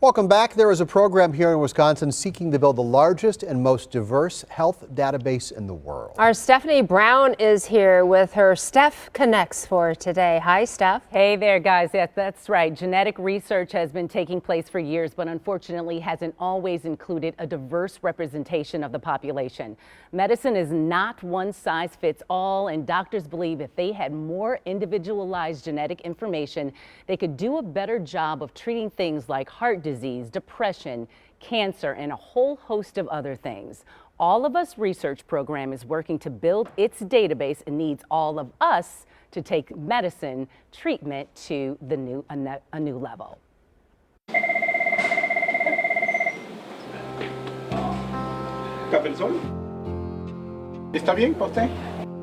Welcome back. There is a program here in Wisconsin seeking to build the largest and most diverse health database in the world. Our Stephanie Brown is here with her Steph Connects for today. Hi, Steph. Hey there, guys. Yes, that's right. Genetic research has been taking place for years, but unfortunately hasn't always included a diverse representation of the population. Medicine is not one size fits all, and doctors believe if they had more individualized genetic information, they could do a better job of treating things like heart disease, depression, cancer, and a whole host of other things. All of Us research program is working to build its database and needs all of us to take medicine treatment to a new level.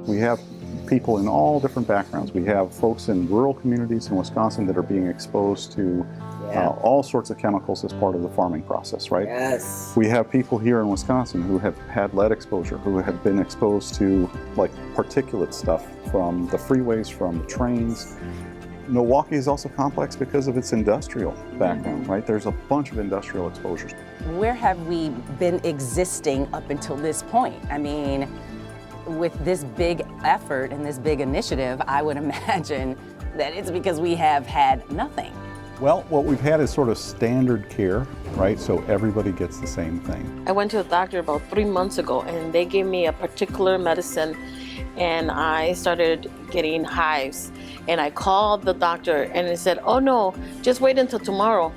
We have people in all different backgrounds. We have folks in rural communities in Wisconsin that are being exposed to all sorts of chemicals as part of the farming process, right? Yes. We have people here in Wisconsin who have had lead exposure, who have been exposed to like particulate stuff from the freeways, from the trains. Milwaukee is also complex because of its industrial background, right? There's a bunch of industrial exposures. Where have we been existing up until this point? I mean, with this big effort and this big initiative, I would imagine that it's because we have had nothing. Well, what we've had is sort of standard care, right? So everybody gets the same thing. I went to the doctor about 3 months ago and they gave me a particular medicine and I started getting hives. And I called the doctor and it said, oh no, just wait until tomorrow.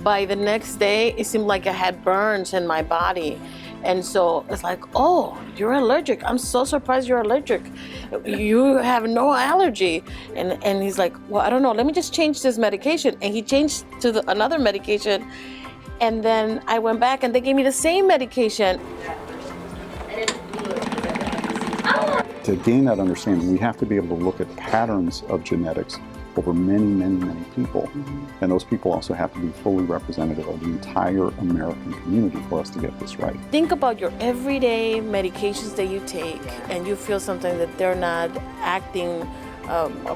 By the next day, it seemed like I had burns in my body. And so it's like, oh, you're allergic. I'm so surprised you're allergic. You have no allergy. And he's like, well, I don't know. Let me just change this medication. And he changed to another medication. And then I went back and they gave me the same medication. To gain that understanding, we have to be able to look at patterns of genetics over many, many, many people. And those people also have to be fully representative of the entire American community for us to get this right. Think about your everyday medications that you take and you feel something that they're not acting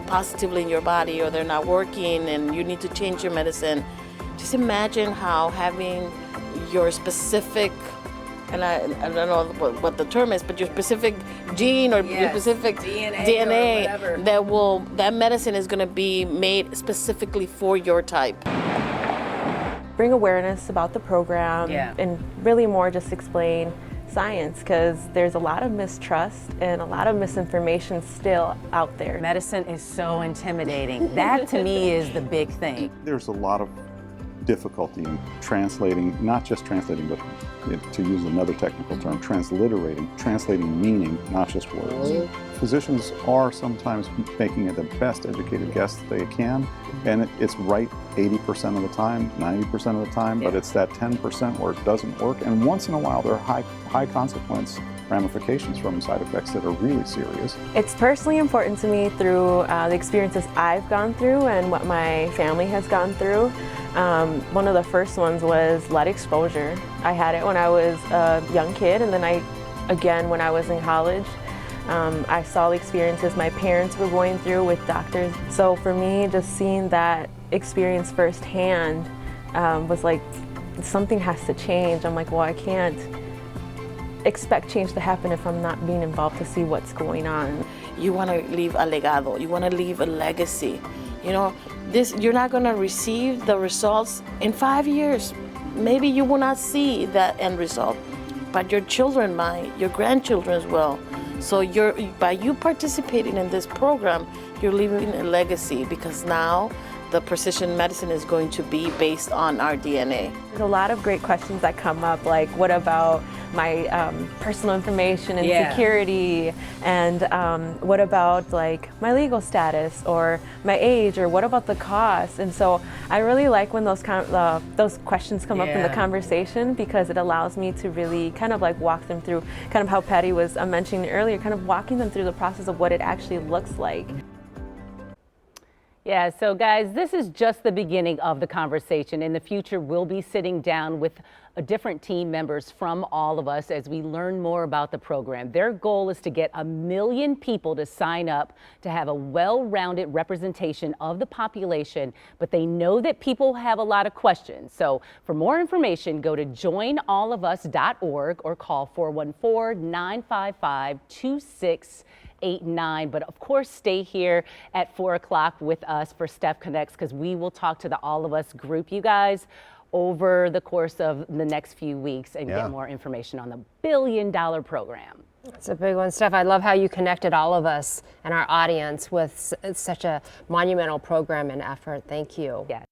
positively in your body or they're not working and you need to change your medicine. Just imagine how having your specific, and I don't know what the term is, but your specific gene or your specific DNA that medicine is going to be made specifically for your type. Bring awareness about the program and really more just explain science, because there's a lot of mistrust and a lot of misinformation still out there. Medicine is so intimidating. That to me is the big thing. There's a lot of difficulty in translating, not just translating, but to use another technical term, translating meaning, not just words. Physicians are sometimes making the best educated guess that they can, and it's right 80% of the time, 90% of the time, but it's that 10% where it doesn't work, and once in a while there are high consequence ramifications from side effects that are really serious. It's personally important to me through the experiences I've gone through and what my family has gone through. One of the first ones was lead exposure. I had it when I was a young kid, and then again when I was in college. I saw the experiences my parents were going through with doctors. So for me, just seeing that experience firsthand was like, something has to change. I'm like, well, I can't expect change to happen if I'm not being involved to see what's going on. You want to leave a legado. You want to leave a legacy. You know, you're not going to receive the results in 5 years. Maybe you will not see that end result, but your children might, your grandchildren will. So by you participating in this program, you're leaving a legacy, because now the precision medicine is going to be based on our DNA. There's a lot of great questions that come up, like what about my personal information and security, and what about like my legal status or my age, or what about the cost? And so I really like when those questions come up in the conversation, because it allows me to really kind of like walk them through, kind of how Patty was mentioning earlier, kind of walking them through the process of what it actually looks like. Yeah, so guys, this is just the beginning of the conversation. In the future, we'll be sitting down with different team members from all of us as we learn more about the program. Their goal is to get 1 million people to sign up to have a well-rounded representation of the population, but they know that people have a lot of questions. So for more information, go to joinallofus.org or call 414-955-2689. But of course, stay here at 4 o'clock with us for Steph Connects, because we will talk to the All of Us group, you guys, over the course of the next few weeks and get more information on the billion-dollar program. It's a big one, Steph. I love how you connected all of us and our audience with such a monumental program and effort. Thank you. Yeah.